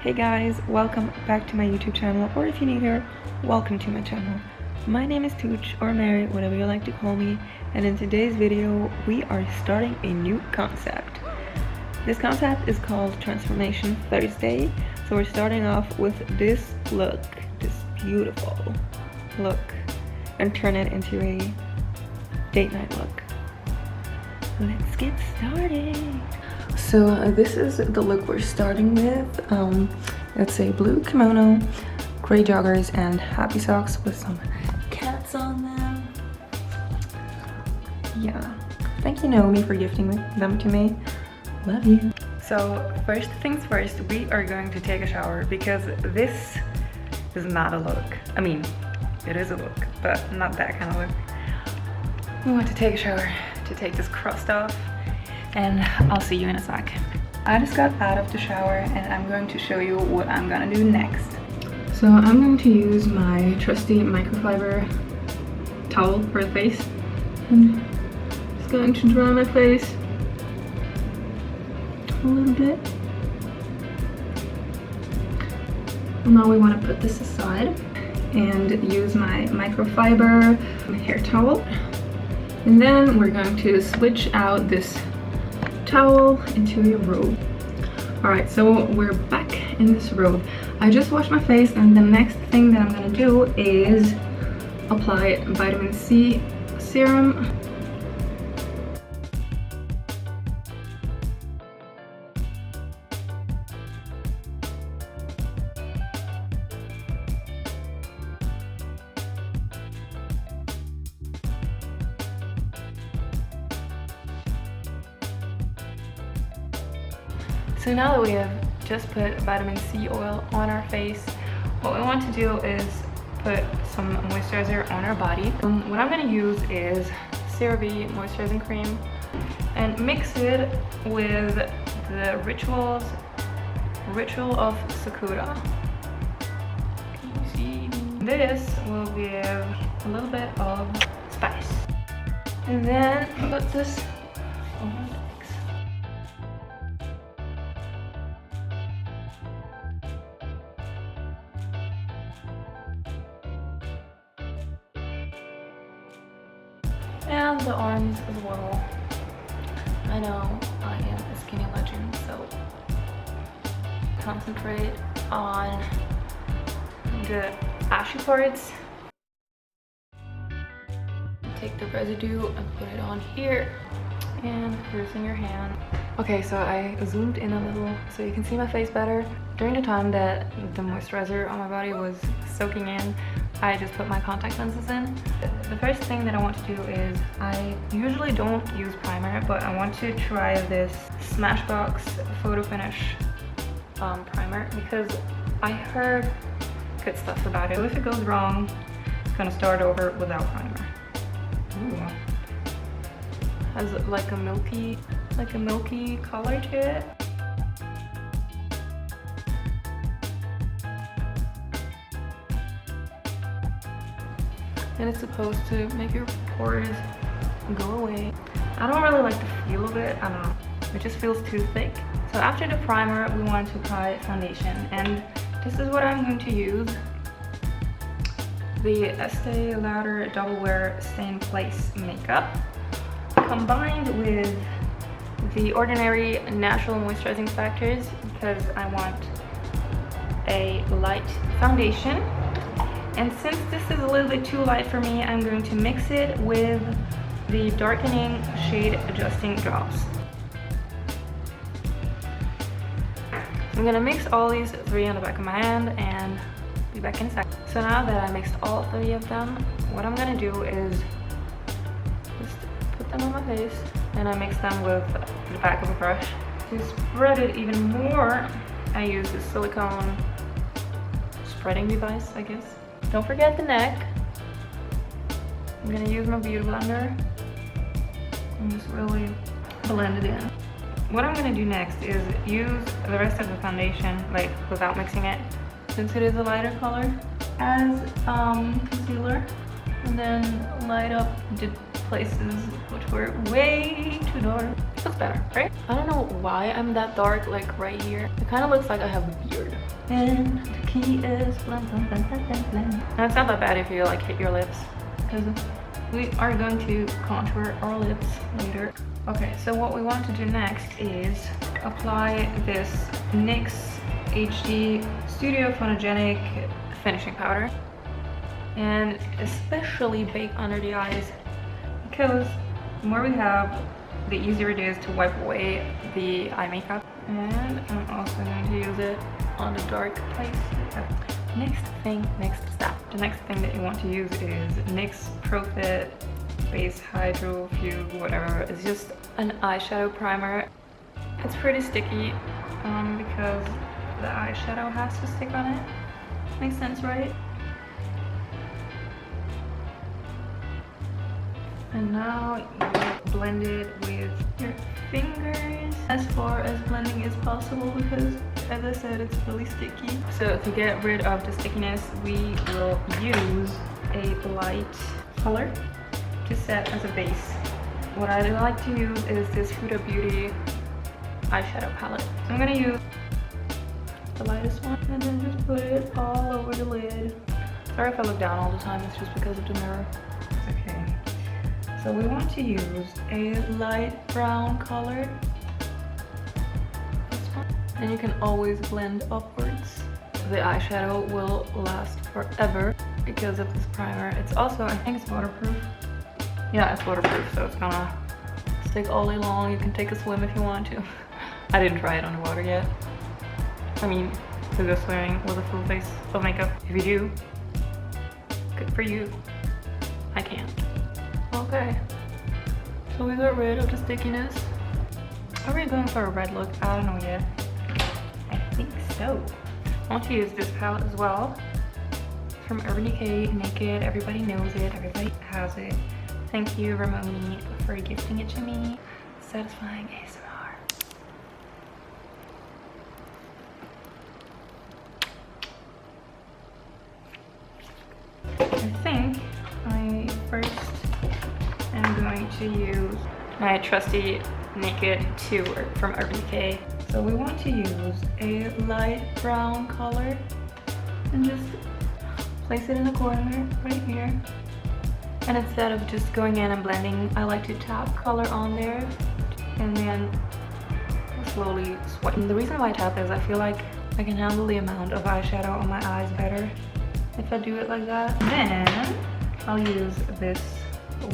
Hey guys, welcome back to my YouTube channel, or if you're new here, welcome to my channel. My name is Tooch, or Mary, whatever you like to call me, and in today's video, we are starting a new concept. This concept is called Transformation Thursday, so we're starting off with this look, this beautiful look, and turn it into a date night look. Let's get started. So this is the look we're starting with. It's a blue kimono, gray joggers, and happy socks with some cats on them. Yeah, thank you Naomi for gifting them to me. Love you. So first things first, we are going to take a shower because this is not a look. I mean, it is a look, but not that kind of look. We want to take a shower to take this crust off, and I'll see you in a sec. I just got out of the shower and I'm going to show you what I'm gonna do next. So I'm going to use my trusty microfiber towel for the face, and just going to dry my face a little bit. Now we want to put this aside and use my microfiber hair towel, and then we're going to switch out this towel into a robe. Alright, so we're back in this robe. I just washed my face, and the next thing that I'm gonna do is apply vitamin C serum. So now that we have just put vitamin C oil on our face, what we want to do is put some moisturizer on our body. What I'm going to use is CeraVe moisturizing cream and mix it with the Ritual of Sakura. Can you see? This will give a little bit of spice. And then put this on my legs. And the arms as well. I know I am a skinny legend, so concentrate on the ashy parts. Take the residue and put it on here, and here's in your hand. Okay, so I zoomed in a little so you can see my face better. During the time that the moisturizer on my body was soaking in, I just put my contact lenses in. The first thing that I want to do is, I usually don't use primer, but I want to try this Smashbox Photo Finish primer because I heard good stuff about it. So if it goes wrong, it's gonna start over without primer. Ooh. Has like a milky color to it. And it's supposed to make your pores go away. I don't really like the feel of it. I don't know. It just feels too thick. So after the primer, we want to apply foundation, and this is what I'm going to use. The Estee Lauder Double Wear Stay in Place makeup, combined with the Ordinary Natural Moisturizing Factors, because I want a light foundation. And since this is a little bit too light for me, I'm going to mix it with the darkening shade adjusting drops. I'm gonna mix all these three on the back of my hand and be back in a sec. So now that I mixed all three of them, what I'm gonna do is just put them on my face, and I mix them with the back of a brush. To spread it even more, I use this silicone spreading device, I guess. Don't forget the neck. I'm gonna use my beauty blender and just really blend it in. What I'm gonna do next is use the rest of the foundation, like without mixing it, since it is a lighter color, as concealer, and then light up the places which were way too dark. Looks better, right? I don't know why I'm that dark, like right here. It kind of looks like I have a beard. And the key is blend, blend, blend, blend, blend, blend. Now it's not that bad if you like hit your lips, because we are going to contour our lips later. Okay, so what we want to do next is apply this NYX HD Studio Photogenic finishing powder, and especially bake under the eyes, because the more we have, the easier it is to wipe away the eye makeup. And I'm also going to use it on the dark place. Next step. The next thing that you want to use is NYX Pro Fit Base Hydro Fugue, whatever. It's just an eyeshadow primer. It's pretty sticky because the eyeshadow has to stick on it. Makes sense, right? And now you blend it with your fingers as far as blending is possible, because as I said, it's really sticky. So to get rid of the stickiness, we will use a light color to set as a base. What I like to use is this Huda Beauty eyeshadow palette. So I'm gonna use the lightest one and then just put it all over the lid. Sorry if I look down all the time, it's just because of the mirror. Okay. So we want to use a light brown color. This one. And you can always blend upwards. The eyeshadow will last forever because of this primer. It's also, I think it's waterproof. Yeah, it's waterproof, so it's gonna stick all day long. You can take a swim if you want to. I didn't try it underwater yet. I mean, to go swimming with a full face of makeup. If you do, good for you. I can't. Okay, so we got rid of the stickiness. Are we going for a red look? I don't know yet. I think so. I want to use this palette as well. It's from Urban Decay, Naked. Everybody knows it, everybody has it. Thank you, Ramoni, for gifting it to me. Satisfying ASMR. I think I first I'm going to use my trusty Naked Tour from Urban Decay. So we want to use a light brown color and just place it in the corner right here. And instead of just going in and blending, I like to tap color on there and then slowly swipe. And the reason why I tap is I feel like I can handle the amount of eyeshadow on my eyes better if I do it like that. Then I'll use this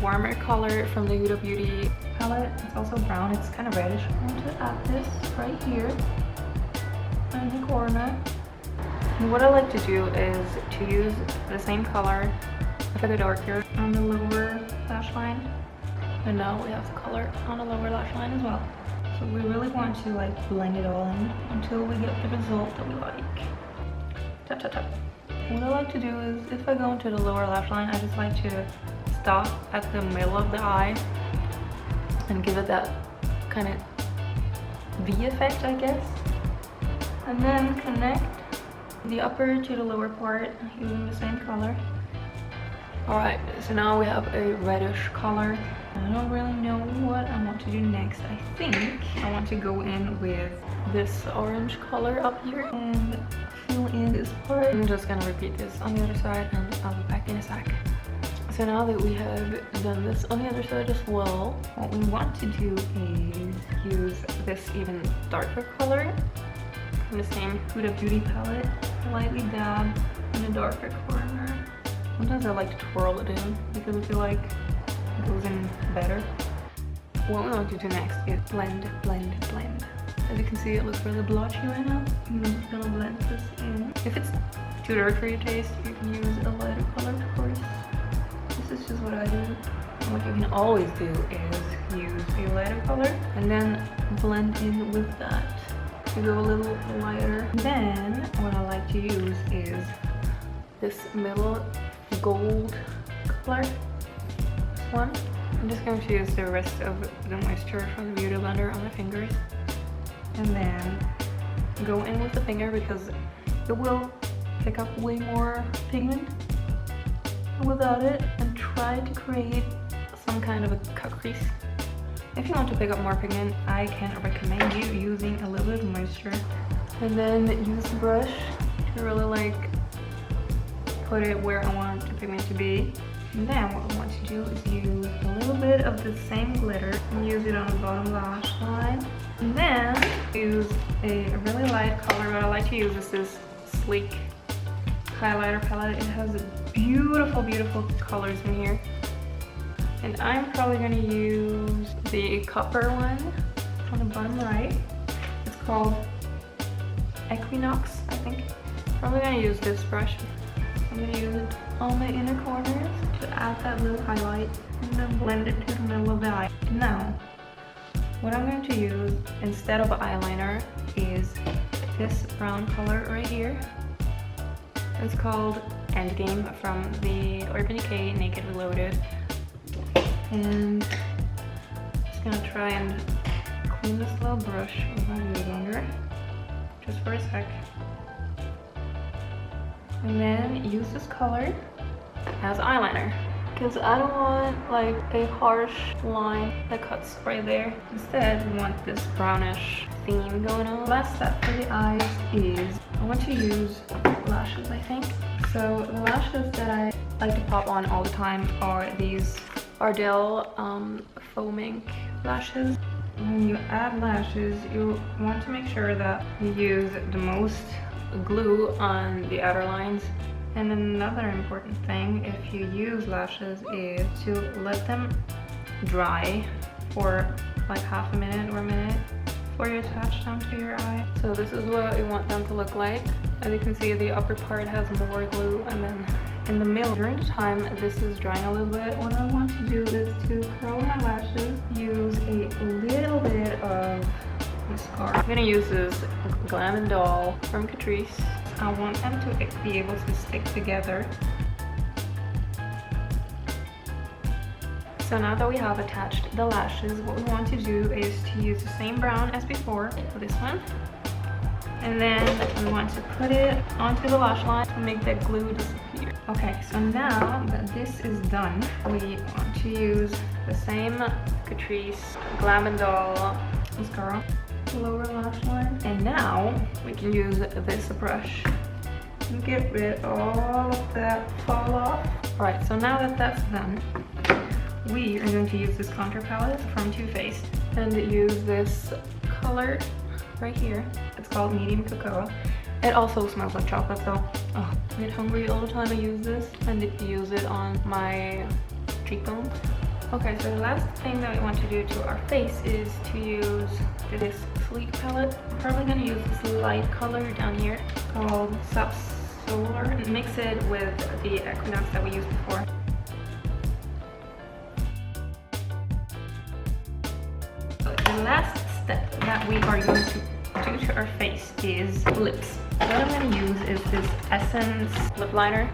warmer color from the Huda Beauty palette. It's also brown, it's kind of reddish. I'm going to add this right here in the corner. And what I like to do is to use the same color, a bit darker, on the lower lash line. And now we have the color on the lower lash line as well. So we really want to like blend it all in until we get the result that we like. Tap, tap, tap. What I like to do is, if I go into the lower lash line, I just like to stop at the middle of the eye and give it that kind of V effect, I guess. And then connect the upper to the lower part using the same color. Alright, so now we have a reddish color. I don't really know what I want to do next. I think I want to go in with this orange color up here and fill in this part. I'm just gonna repeat this on the other side and I'll be back in a sec. So now that we have done this on the other side as well, what we want to do is use this even darker color from the same Huda Beauty palette. Lightly dab in the darker corner. Sometimes I like to twirl it in because I feel like it goes in better. What we want to do next is blend, blend, blend. As you can see, it looks really blotchy right now. I'm just gonna blend this in. If it's too dark for your taste, you can use a lighter color, of course. This is just what I do. And what you can always do is use a lighter color and then blend in with that to go a little lighter. Then what I like to use is this middle gold color. This one. I'm just going to use the rest of the moisture from the Beauty Blender on my fingers. And then go in with the finger because it will pick up way more pigment without it, and try to create some kind of a cut crease. If you want to pick up more pigment, I can recommend you using a little bit of moisture. And then use the brush to really like put it where I want the pigment to be. And then what I want to do is use a little bit of the same glitter and use it on the bottom lash line. And then use a really light color. What I like to use is this sleek highlighter palette. It has beautiful, beautiful colors in here. And I'm probably going to use the copper one on the bottom right. It's called Equinox, I think. Probably going to use this brush. I'm going to use it on the inner corners to add that little highlight and then blend it to the middle of the eye. Now, what I'm going to use instead of eyeliner is this brown color right here. It's called Endgame from the Urban Decay Naked Reloaded. And I'm just gonna try and clean this little brush with my glue under just for a sec. And then use this color as eyeliner. Because I don't want like a harsh line that cuts right there. Instead, we want this brownish theme going on. Last step for the eyes is I want to use lashes, I think. So the lashes that I like to pop on all the time are these Ardell foaming lashes. When you add lashes, you want to make sure that you use the most glue on the outer lines. And another important thing if you use lashes is to let them dry for like half a minute or a minute before you attach them to your eye. So this is what you want them to look like. As you can see, the upper part has more glue, and then in the middle, during the time this is drying a little bit, what I want to do is to curl my lashes, use a little bit of mascara. I'm gonna use this Glam & Doll from Catrice. I want them to be able to stick together. So now that we have attached the lashes, what we want to do is to use the same brown as before for this one. And then we want to put it onto the lash line to make that glue disappear. Okay, so now that this is done, we want to use the same Catrice Glam & Doll mascara, lower lash line. And now we can use this brush and get rid of all of that fall off. All right, so now that that's done, we are going to use this contour palette from Too Faced and use this color right here. It's called Medium Cocoa. It also smells like chocolate, so I get hungry all the time. I use this and use it on my cheekbones. Okay, so the last thing that we want to do to our face is to use this sleek palette. I'm probably going to use this light color down here called Sap Solar and mix it with the Equinox that we used before. The last step that we are going to do to our face is lips. What I'm going to use is this Essence lip liner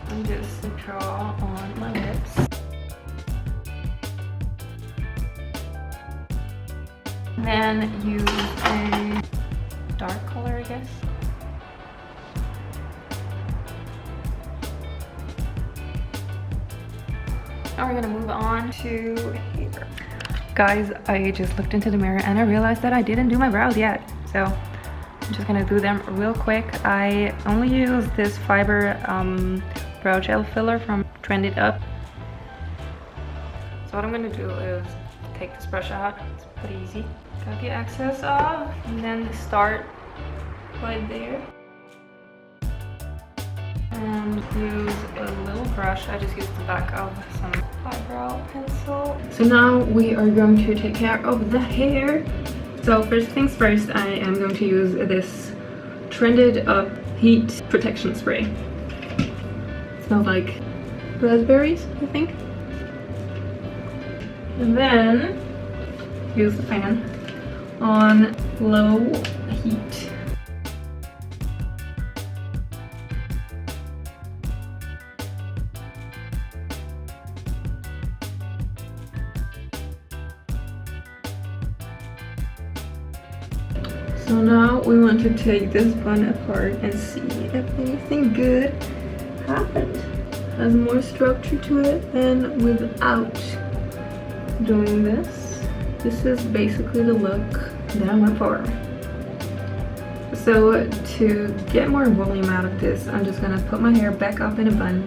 and just draw on my lips. Then use a dark color, I guess. Now we're gonna move on to here. Guys, I just looked into the mirror and I realized that I didn't do my brows yet. So I'm just gonna do them real quick. I only use this fiber brow gel filler from Trend It Up. So what I'm gonna do is take this brush out. It's pretty easy. Got the excess off and then start right there. And use a little brush. I just used the back of some eyebrow pencil. So now we are going to take care of the hair. So first things first, I am going to use this Trended Up Heat Protection Spray. It smells like raspberries, I think. And then use the fan on low heat. So now we want to take this bun apart and see if anything good happened. Has more structure to it than without doing this. This is basically the look that I went for. The So to get more volume out of this, I'm just gonna put my hair back up in a bun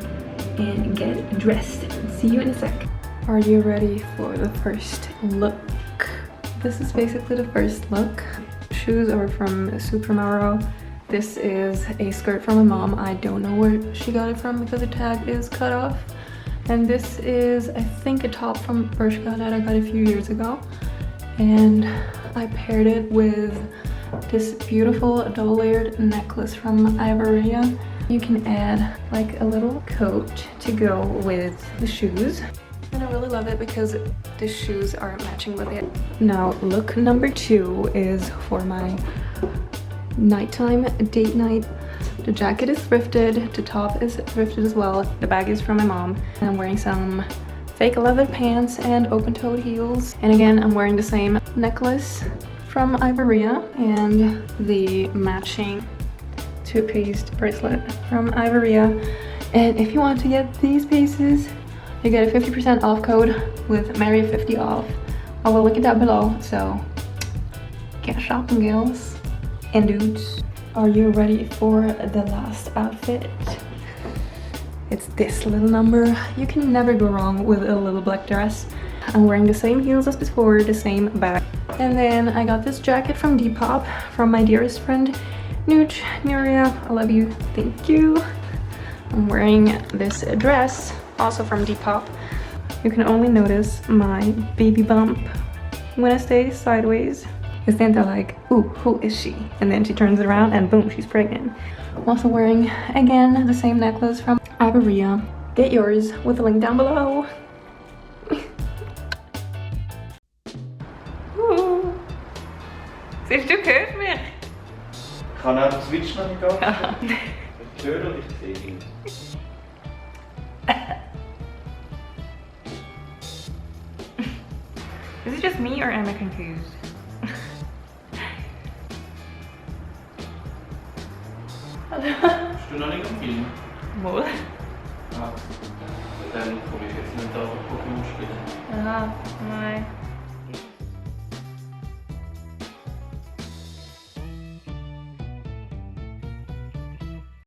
and get dressed. See you in a sec. Are you ready for the first look? This is basically the first look. Shoes are from Supermaro. This is a skirt from my mom. I don't know where she got it from because the tag is cut off. And this is, I think, a top from Bershka that I got a few years ago. And I paired it with this beautiful double-layered necklace from Ivoriya. You can add like a little coat to go with the shoes. And I really love it because the shoes are matching with it. Now, look number 2 is for my nighttime date night. The jacket is thrifted, the top is thrifted as well, the bag is from my mom. And I'm wearing some fake leather pants and open-toed heels. And again, I'm wearing the same necklace from Ivoriya and the matching two-piece bracelet from Ivoriya. And if you want to get these pieces, you get a 50% off code with Mary50 off. I will link it down below, so get shopping, girls and dudes. Are you ready for the last outfit? It's this little number. You can never go wrong with a little black dress. I'm wearing the same heels as before, the same bag. And then I got this jacket from Depop from my dearest friend, Nuria. I love you, thank you. I'm wearing this dress, also from Depop. You can only notice my baby bump when I stay sideways. I stand there like, ooh, who is she? And then she turns around and boom, she's pregnant. I'm also wearing, again, the same necklace from Ivoriya. Get yours with the link down below. Siehst du, hört mich? Ich kann auch den Switch noch nicht aufstellen. Ich höre und ich sehe ihn. Is it just me or am I confused? Bist du noch nicht am Film? Wohl? Ah, dann komme ich jetzt nicht da Pokémon spielen. Ah, nein.